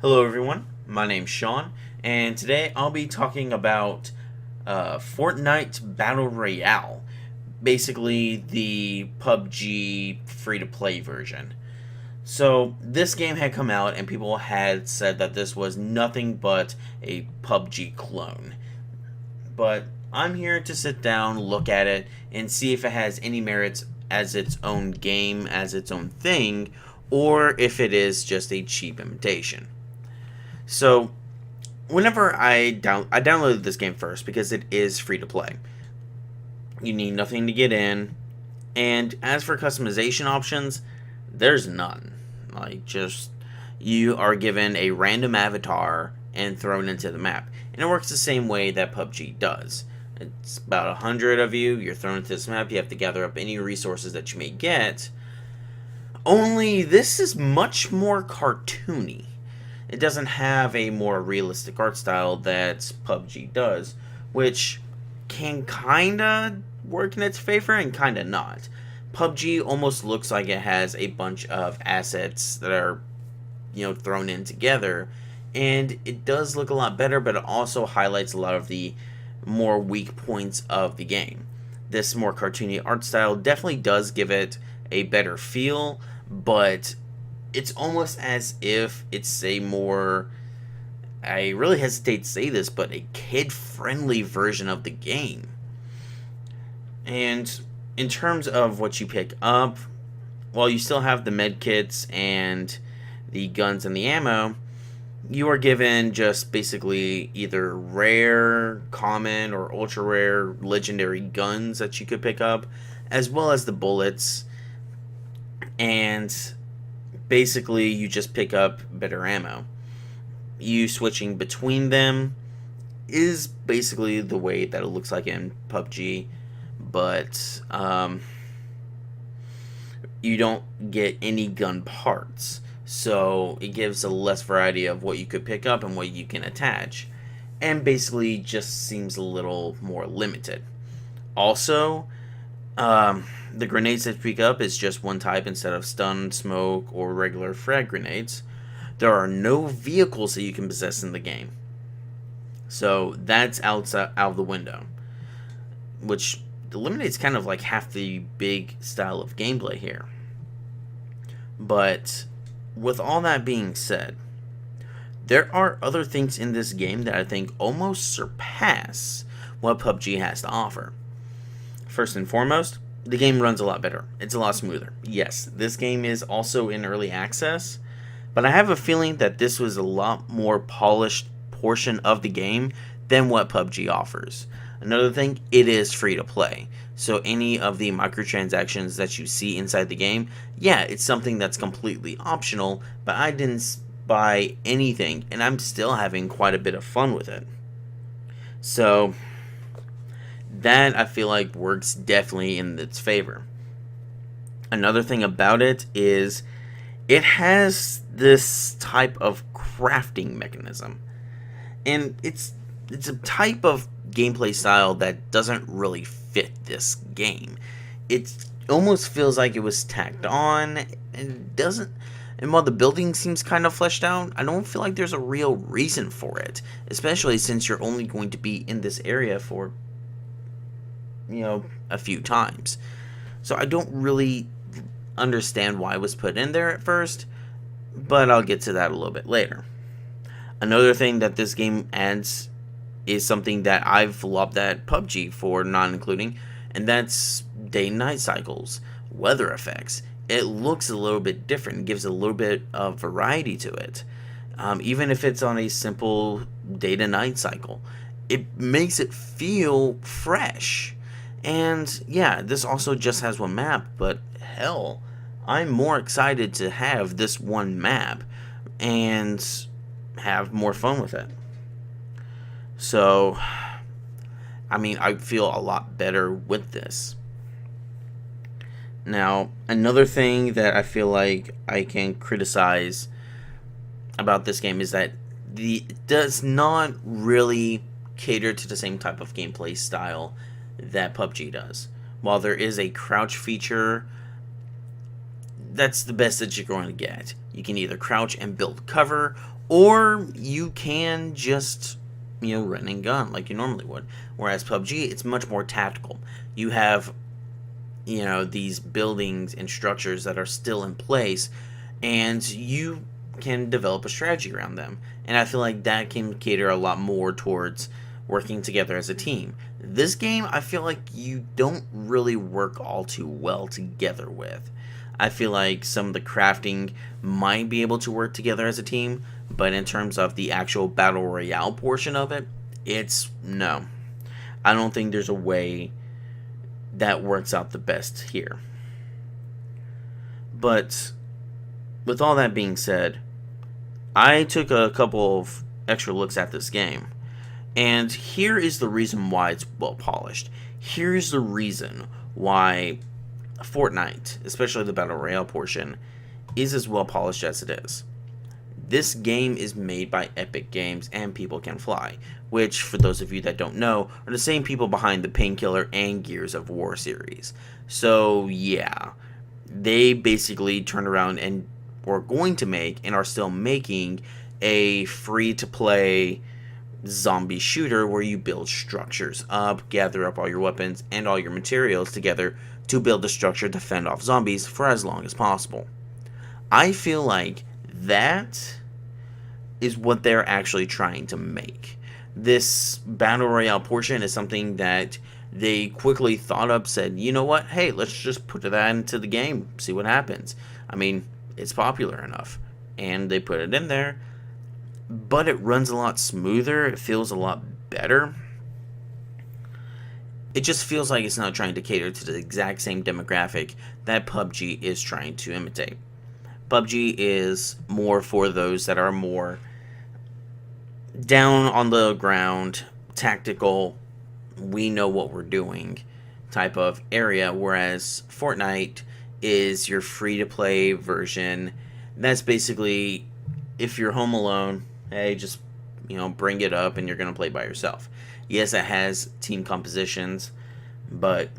Hello everyone, my name's Sean, and today I'll be talking about Fortnite Battle Royale, basically the PUBG free-to-play version. So this game had come out and people had said that this was nothing but a PUBG clone. But I'm here to sit down, look at it, and see if it has any merits as its own game, as its own thing, or if it is just a cheap imitation. So, whenever I downloaded this game first because it is free to play. You need nothing to get in, and as for customization options, there's none. Like just you are given a random avatar and thrown into the map, and it works the same way that PUBG does. It's about 100 of you. You're thrown into this map. You have to gather up any resources that you may get. Only this is much more cartoony. It doesn't have a more realistic art style that PUBG does, which can kinda work in its favor and kinda not. PUBG almost looks like it has a bunch of assets that are, thrown in together, and it does look a lot better, but it also highlights a lot of the more weak points of the game. This more cartoony art style definitely does give it a better feel, but it's almost as if it's a more, I really hesitate to say this, but a kid-friendly version of the game. And in terms of what you pick up, while you still have the med kits and the guns and the ammo, you are given just basically either rare, common, or ultra rare legendary guns that you could pick up, as well as the bullets. And basically you just pick up better ammo. You switching between them is basically the way that it looks like in PUBG, but you don't get any gun parts, so it gives a less variety of what you could pick up and what you can attach, and basically just seems a little more limited. Also, the grenades that you pick up is just one type instead of stun, smoke, or regular frag grenades. There are no vehicles that you can possess in the game, so that's out of the window, which eliminates kind of like half the big style of gameplay here. But with all that being said, there are other things in this game that I think almost surpass what PUBG has to offer. First and foremost, the game runs a lot better. It's a lot smoother. Yes, this game is also in early access, but I have a feeling that this was a lot more polished portion of the game than what PUBG offers. Another thing, it is free to play. So any of the microtransactions that you see inside the game, yeah, it's something that's completely optional, but I didn't buy anything, and I'm still having quite a bit of fun with it. So that I feel like works definitely in its favor. Another thing about it is it has this type of crafting mechanism, and it's a type of gameplay style that doesn't really fit this game. It almost feels like it was tacked on and doesn't. And while the building seems kind of fleshed out, I don't feel like there's a real reason for it, especially since you're only going to be in this area for a few times. So I don't really understand why it was put in there at first, but I'll get to that a little bit later. Another thing that this game adds is something that I've loved at PUBG for not including, and that's day and night cycles, weather effects. It looks a little bit different, gives a little bit of variety to it. Even if it's on a simple day to night cycle, it makes it feel fresh. And yeah, this also just has one map, but hell, I'm more excited to have this one map and have more fun with it. So, I feel a lot better with this. Now, another thing that I feel like I can criticize about this game is that it does not really cater to the same type of gameplay style that PUBG does. While there is a crouch feature, that's the best that you're going to get. You can either crouch and build cover, or you can just, run and gun like you normally would. Whereas PUBG, it's much more tactical. You have, these buildings and structures that are still in place, and you can develop a strategy around them. And I feel like that can cater a lot more towards working together as a team. This game, I feel like you don't really work all too well together with. I feel like some of the crafting might be able to work together as a team, but in terms of the actual Battle Royale portion of it, it's no. I don't think there's a way that works out the best here. But with all that being said, I took a couple of extra looks at this game, and here is the reason why it's well polished. Here's the reason why Fortnite, especially the Battle Royale portion, is as well polished as it is. This game is made by Epic Games and People Can Fly, which, for those of you that don't know, are the same people behind the Painkiller and Gears of War series. So yeah, they basically turned around and were going to make, and are still making, a free-to-play zombie shooter where you build structures up, gather up all your weapons and all your materials together to build a structure to fend off zombies for as long as possible. I feel like that is what they're actually trying to make. This Battle Royale portion is something that they quickly thought up, said, you know what, hey, let's just put that into the game, see what happens. I mean, it's popular enough, and they put it in there, but it runs a lot smoother, it feels a lot better. It just feels like it's not trying to cater to the exact same demographic that PUBG is trying to imitate. PUBG is more for those that are more down on the ground, tactical, we know what we're doing type of area, whereas Fortnite is your free-to-play version. That's basically, if you're home alone, hey, just, bring it up and you're going to play by yourself. Yes, it has team compositions, but,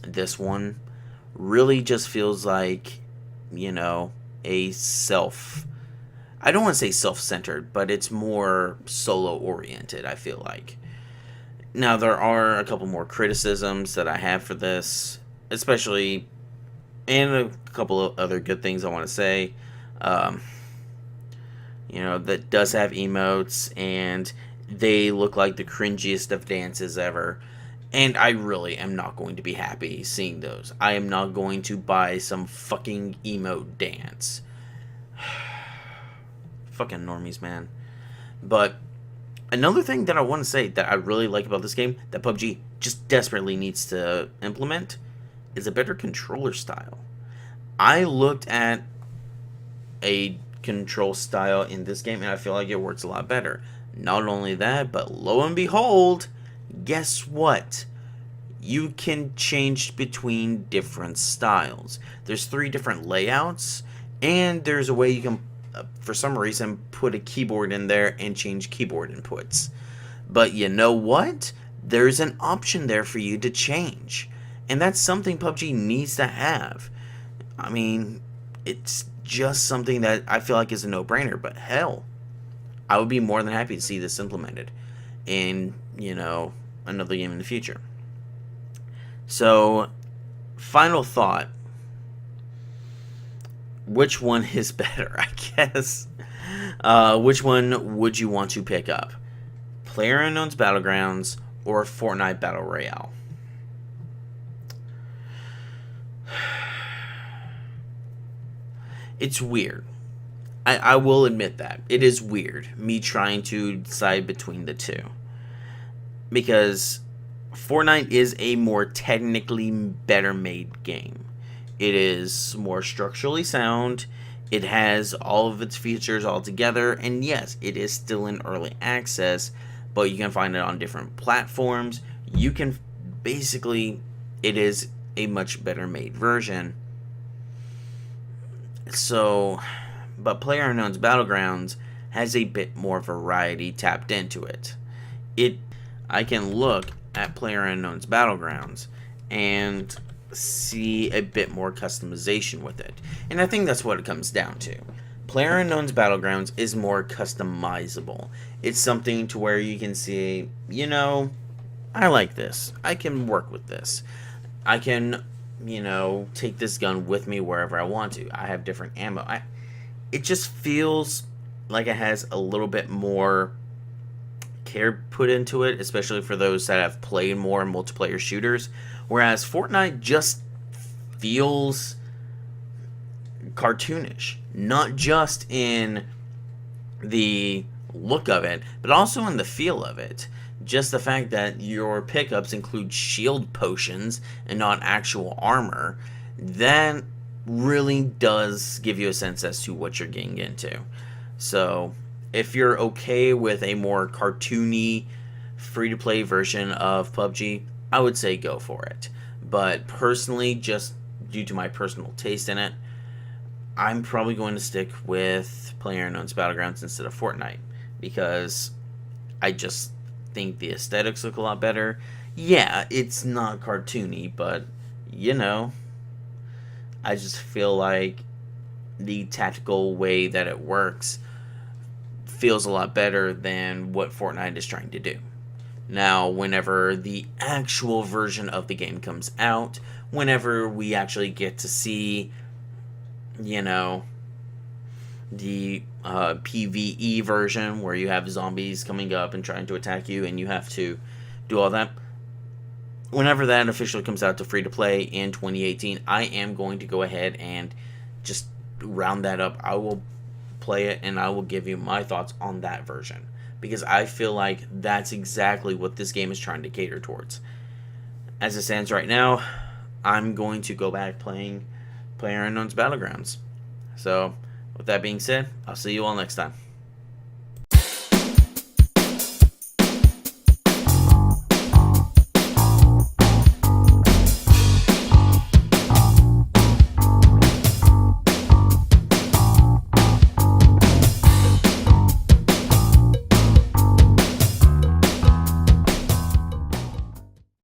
this one really just feels like, a I don't want to say self-centered, but it's more solo-oriented, I feel like. Now, there are a couple more criticisms that I have for this, especially, and a couple of other good things I want to say. That does have emotes, and they look like the cringiest of dances ever. And I really am not going to be happy seeing those. I am not going to buy some fucking emote dance. Fucking normies, man. But another thing that I want to say that I really like about this game, that PUBG just desperately needs to implement, is a better controller style. I looked at a control style in this game, and I feel like it works a lot better. Not only that, but lo and behold, guess what? You can change between different styles. There's 3 different layouts, and there's a way you can, for some reason, put a keyboard in there and change keyboard inputs. But you know what? There's an option there for you to change. And that's something PUBG needs to have. I mean, it's just something that I feel like is a no-brainer, but hell, I would be more than happy to see this implemented in, another game in the future. So, final thought. Which one is better, I guess? Which one would you want to pick up? PlayerUnknown's Battlegrounds or Fortnite Battle Royale? It's weird. I will admit that. It is weird, me trying to decide between the two. Because Fortnite is a more technically better made game. It is more structurally sound. It has all of its features all together. And yes, it is still in early access, but you can find it on different platforms. You can basically, it is a much better made version. So, but PlayerUnknown's Battlegrounds has a bit more variety tapped into it. I can look at PlayerUnknown's Battlegrounds, and see a bit more customization with it. And I think that's what it comes down to. PlayerUnknown's Battlegrounds is more customizable. It's something to where you can see, you know, I like this. I can work with this. I can, you know, take this gun with me wherever I want to. I have different ammo. It just feels like it has a little bit more care put into it, especially for those that have played more multiplayer shooters. Whereas Fortnite just feels cartoonish, not just in the look of it, but also in the feel of it. Just the fact that your pickups include shield potions and not actual armor, that really does give you a sense as to what you're getting into. So, if you're okay with a more cartoony, free-to-play version of PUBG, I would say go for it. But personally, just due to my personal taste in it, I'm probably going to stick with PlayerUnknown's Battlegrounds instead of Fortnite, because I just think the aesthetics look a lot better. Yeah, it's not cartoony, but, you know, I just feel like the tactical way that it works feels a lot better than what Fortnite is trying to do. Now, whenever the actual version of the game comes out, whenever we actually get to see, you know, the PvE version where you have zombies coming up and trying to attack you and you have to do all that, whenever that officially comes out to free to play in 2018, I am going to go ahead and just round that up. I will play it and I will give you my thoughts on that version, because I feel like that's exactly what this game is trying to cater towards. As it stands right now, I'm going to go back playing PlayerUnknown's Battlegrounds. So, with that being said, I'll see you all next time.